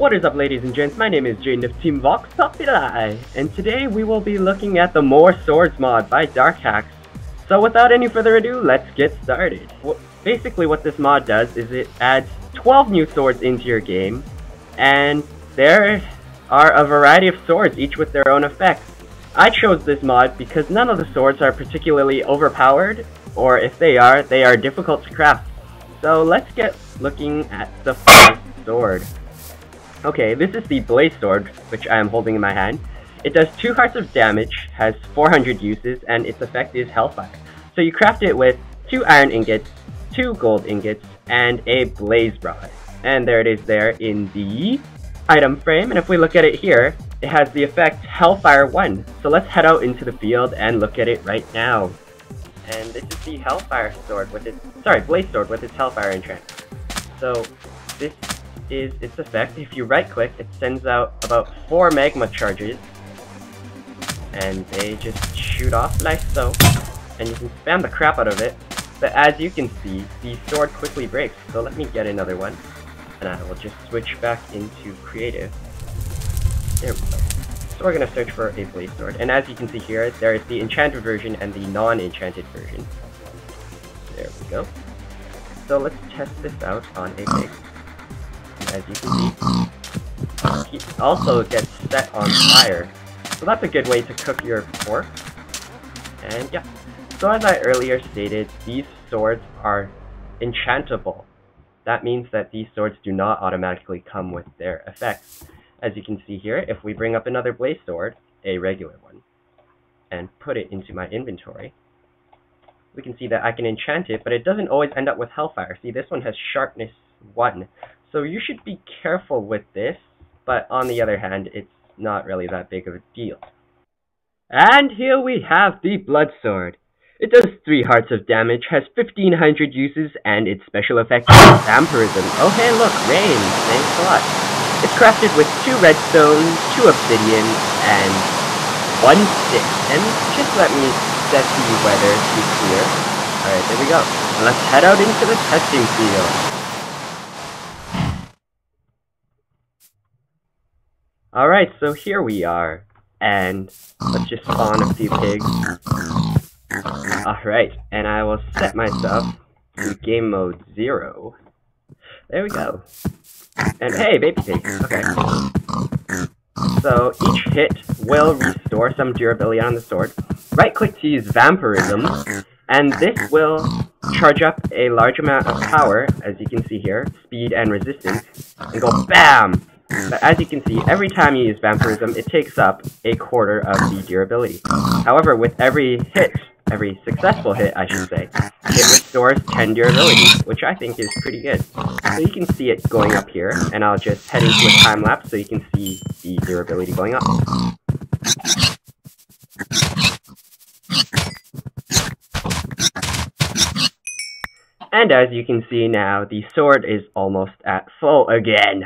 What is up, ladies and gents? My name is Jaden of Team Vox Populi, and today we will be looking at the More Swords mod by Dark Hacks. So without any further ado, let's get started. Basically what this mod does is it adds 12 new swords into your game, and there are a variety of swords, each with their own effects. I chose this mod because none of the swords are particularly overpowered, or if they are difficult to craft. So let's get looking at the first sword. Okay, this is the Blaze Sword, which I am holding in my hand. It does 2 hearts of damage, has 400 uses, and its effect is Hellfire. So you craft it with 2 iron ingots, 2 gold ingots, and a blaze rod. And there it is there in the item frame, and if we look at it here, it has the effect Hellfire 1. So let's head out into the field and look at it right now. And this is the Hellfire Sword with its, Blaze Sword with its Hellfire enchantment. So this is its effect. If you right click, it sends out about 4 magma charges, and they just shoot off like so, and you can spam the crap out of it, but as you can see, the sword quickly breaks. So let me get another one, and I will just switch back into creative. There we go. So we're gonna search for a Blaze Sword, and as you can see here, there is the enchanted version and the non-enchanted version. There we go. So let's test this out on a pig. As you can see, he also gets set on fire, so that's a good way to cook your pork. And yeah, so as I earlier stated, these swords are enchantable. That means that these swords do not automatically come with their effects. As you can see here, if we bring up another Blaze Sword, a regular one, and put it into my inventory, we can see that I can enchant it, but it doesn't always end up with Hellfire. See, this one has Sharpness 1. So you should be careful with this, but on the other hand, it's not really that big of a deal. And here we have the Blood Sword. It does 3 hearts of damage, has 1500 uses, and its special effect is Vampirism. Oh hey look, rain, thanks a lot. It's crafted with 2 redstone, 2 obsidian, and 1 stick. And just let me set the weather to clear. Alright, there we go. Let's head out into the testing field. Alright, so here we are, and let's just spawn a few pigs. Alright, and I will set myself to game mode 0. There we go. And hey, baby pig. Okay. So each hit will restore some durability on the sword. Right click to use Vampirism, and this will charge up a large amount of power, as you can see here, speed and resistance, and go BAM! But as you can see, every time you use Vampirism, it takes up a quarter of the durability. However, with every successful hit, I should say, it restores 10 durability, which I think is pretty good. So you can see it going up here, and I'll just head into a time lapse so you can see the durability going up. And as you can see now, the sword is almost at full again.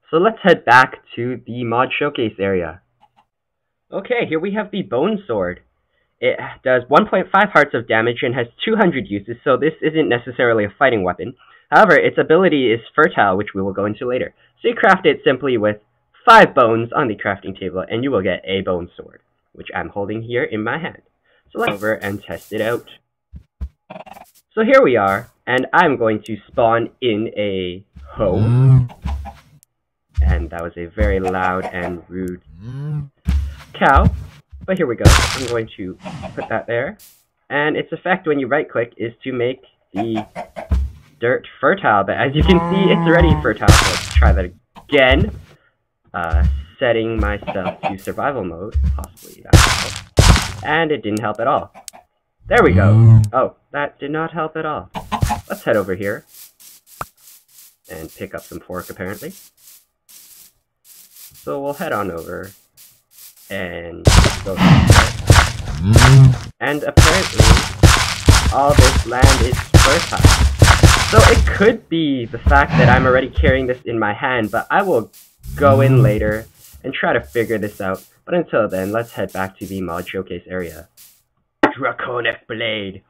So let's head back to the mod showcase area. Okay, here we have the Bone Sword. It does 1.5 hearts of damage and has 200 uses, so this isn't necessarily a fighting weapon. However, its ability is fertile, which we will go into later. So you craft it simply with 5 bones on the crafting table, and you will get a Bone Sword, which I'm holding here in my hand. So let's go over and test it out. So here we are, and I'm going to spawn in a home. And that was a very loud and rude cow. But here we go. I'm going to put that there. And its effect when you right click is to make the dirt fertile. But as you can see, it's already fertile. So let's try that again. Setting myself to survival mode. Possibly that will help. And it didn't help at all. There we go. Oh, that did not help at all. Let's head over here. And pick up some pork apparently. So we'll head on over and go there. And apparently all this land is fertile. So it could be the fact that I'm already carrying this in my hand, but I will go in later and try to figure this out. But until then, let's head back to the mod showcase area. Draconic Blade.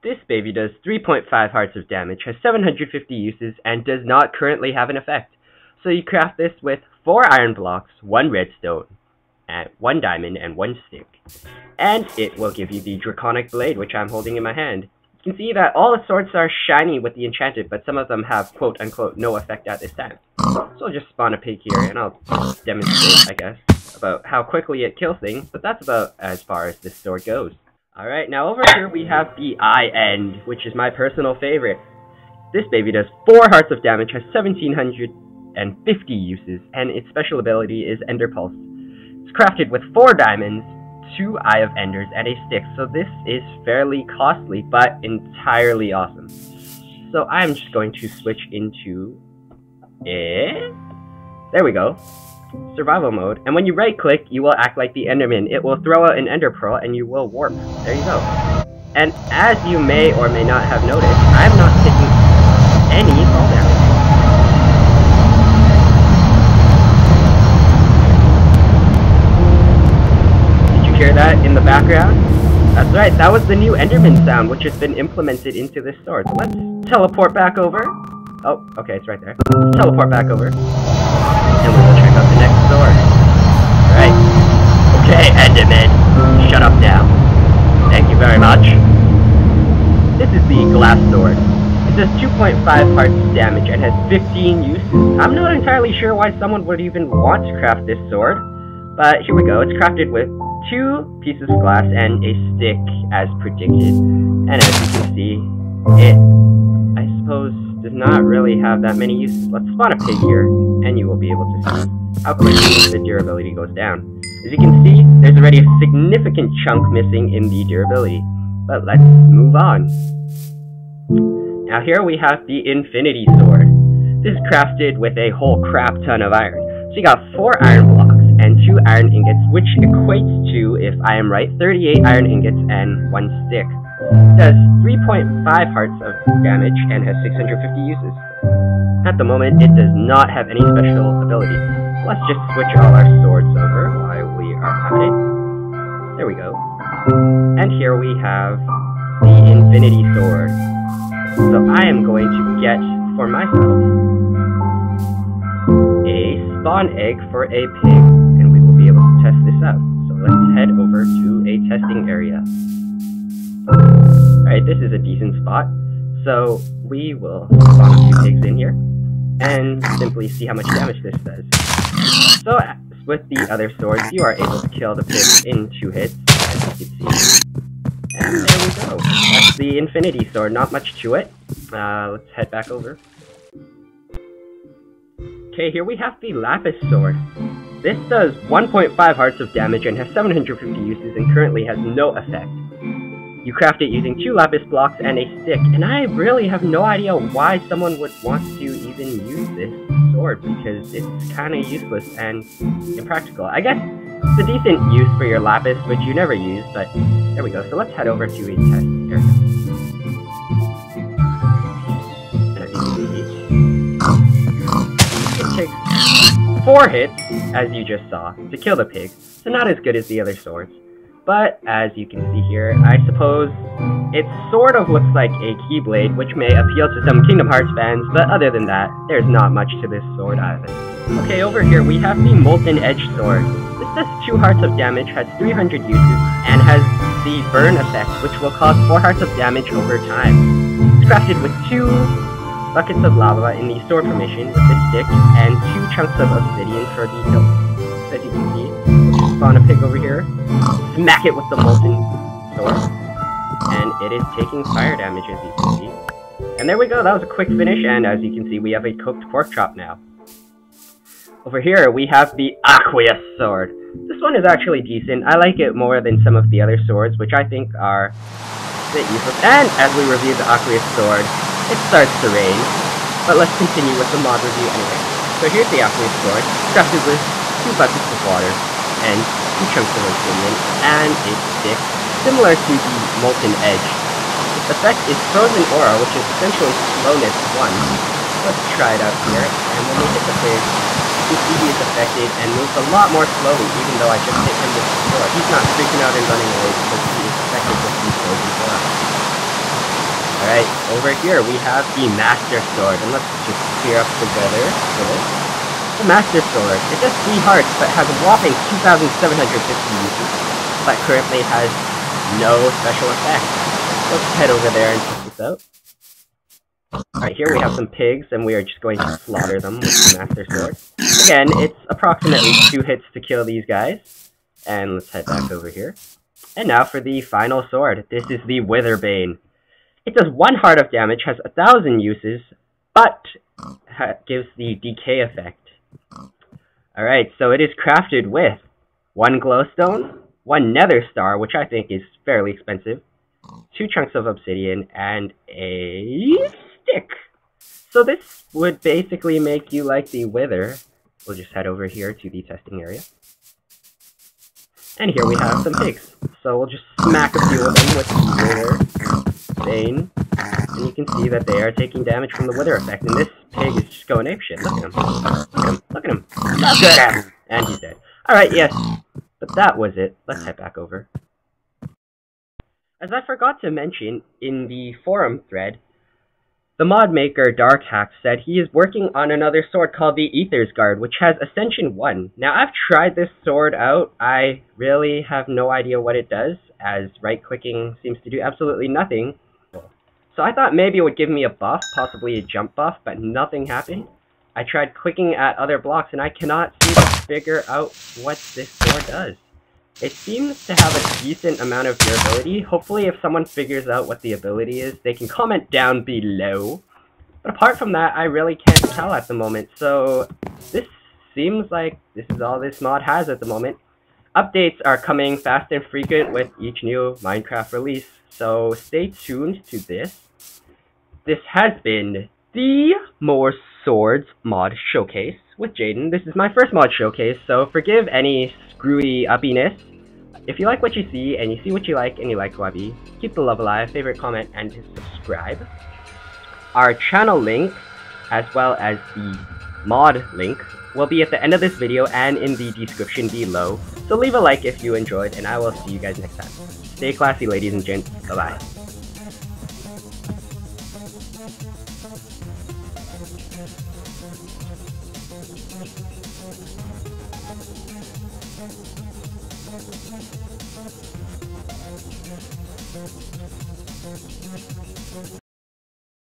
This baby does 3.5 hearts of damage, has 750 uses, and does not currently have an effect. So you craft this with 4 iron blocks, 1 redstone, and 1 diamond, and 1 stick. And it will give you the Draconic Blade, which I'm holding in my hand. You can see that all the swords are shiny with the enchanted, but some of them have quote-unquote no effect at this time. So I'll just spawn a pig here, and I'll demonstrate, I guess, about how quickly it kills things, but that's about as far as this sword goes. Alright, now over here we have the Eye End, which is my personal favorite. This baby does 4 hearts of damage, has 1750 uses, and its special ability is Ender Pulse. It's crafted with 4 diamonds, 2 Eye of Enders, and a stick, so this is fairly costly, but entirely awesome. So I'm just going to switch into it. There we go. Survival mode. And when you right click, you will act like the Enderman. It will throw out an Ender Pearl and you will warp. There you go. And as you may or may not have noticed, I'm not taking any fall damage. Hear that in the background? That's right, that was the new Enderman sound, which has been implemented into this sword. So let's teleport back over. Oh, okay, it's right there. Let's teleport back over. And we will check out the next sword. Alright. Okay, Enderman, shut up now. Thank you very much. This is the Glass Sword. It does 2.5 hearts damage and has 15 uses. I'm not entirely sure why someone would even want to craft this sword, but here we go. It's crafted with 2 pieces of glass and a stick, as predicted. And as you can see, it, I suppose, does not really have that many uses. Let's spawn a pig here, and you will be able to see how quickly the durability goes down. As you can see, there's already a significant chunk missing in the durability. But let's move on. Now here we have the Infinity Sword. This is crafted with a whole crap ton of iron. So you got 4 iron blocks and 2 iron ingots, which equates to, if I am right, 38 iron ingots and 1 stick. It does 3.5 hearts of damage and has 650 uses. At the moment, it does not have any special ability. Let's just switch all our swords over while we are at it. There we go. And here we have the Infinity Sword. So I am going to get for myself a spawn egg for a pig, and we will be able to test this out. So let's head over to a testing area. Alright, this is a decent spot, so we will spawn a few pigs in here, and simply see how much damage this does. So, with the other swords, you are able to kill the pig in 2 hits, as you can see. And there we go. That's the Infinity Sword, not much to it. Let's head back over. Okay, here we have the Lapis Sword. This does 1.5 hearts of damage and has 750 uses and currently has no effect. You craft it using 2 lapis blocks and a stick, and I really have no idea why someone would want to even use this sword, because it's kind of useless and impractical. I guess it's a decent use for your lapis, which you never use, but there we go. So let's head over to a test area. As you can see, it takes 4 hits, as you just saw, to kill the pig, so not as good as the other swords. But, as you can see here, I suppose it sort of looks like a Keyblade, which may appeal to some Kingdom Hearts fans, but other than that, there's not much to this sword either. Okay, over here we have the Molten Edge Sword. This does 2 hearts of damage, has 300 uses, and has the burn effect, which will cause 4 hearts of damage over time. It's crafted with 2 buckets of lava in the sword formation with the stick, and 2 chunks of obsidian for the hilt. So as you can see, spawn a pig over here, smack it with the molten sword, and it is taking fire damage, as you can see. And there we go, that was a quick finish, and as you can see, we have a cooked pork chop now. Over here, we have the Aqueous Sword. This one is actually decent. I like it more than some of the other swords, which I think are a bit useless. And as we review the Aqueous Sword, it starts to rain. But let's continue with the mod review anyway. So here's the Aqueous Sword, crafted with 2 buckets of water, and 2 chunks of obsidian, and a stick, similar to the Molten Edge. Its effect is Frozen Aura, which is essentially slowness 1. Let's try it out here, and when we hit the pig, you can see he is affected and moves a lot more slowly, even though I just hit him with the sword. He's not freaking out and running away because he is affected with the Frozen Aura. Alright, over here we have the Master Sword, and let's just clear up the weather. The Master Sword. It does 3 hearts, but has a whopping 2,750 uses, but currently has no special effect. Let's head over there and check this out. Alright, here we have some pigs, and we are just going to slaughter them with the Master Sword. Again, it's approximately 2 hits to kill these guys. And let's head back over here. And now for the final sword. This is the Witherbane. It does 1 heart of damage, has 1,000 uses, but gives the decay effect. Alright, so it is crafted with 1 glowstone, 1 nether star, which I think is fairly expensive, 2 chunks of obsidian, and a stick. So this would basically make you like the Wither. We'll just head over here to the testing area. And here we have some pigs. So we'll just smack a few of them with the Witherbane. And you can see that they are taking damage from the Wither effect. And this pig is just going apeshit. Look at him. Look at him. Look at him. Look at him. And he's dead. Alright, yes. But that was it. Let's head back over. As I forgot to mention in the forum thread, the mod maker Darkhack said he is working on another sword called the Aether's Guard, which has Ascension 1. Now, I've tried this sword out. I really have no idea what it does, as right-clicking seems to do absolutely nothing. So I thought maybe it would give me a buff, possibly a jump buff, but nothing happened. I tried clicking at other blocks, and I cannot seem to figure out what this sword does. It seems to have a decent amount of durability. Hopefully if someone figures out what the ability is, they can comment down below. But apart from that, I really can't tell at the moment. So this seems like this is all this mod has at the moment. Updates are coming fast and frequent with each new Minecraft release. So stay tuned to this. This has been the More Swords mod showcase with Jaden. This is my first mod showcase, so forgive any screwy uppiness. If you like what you see, and you see what you like, and you like Webby, keep the love alive, favorite, comment, and subscribe. Our channel link, as well as the mod link, will be at the end of this video and in the description below. So leave a like if you enjoyed, and I will see you guys next time. Stay classy, ladies and gents. Bye-bye.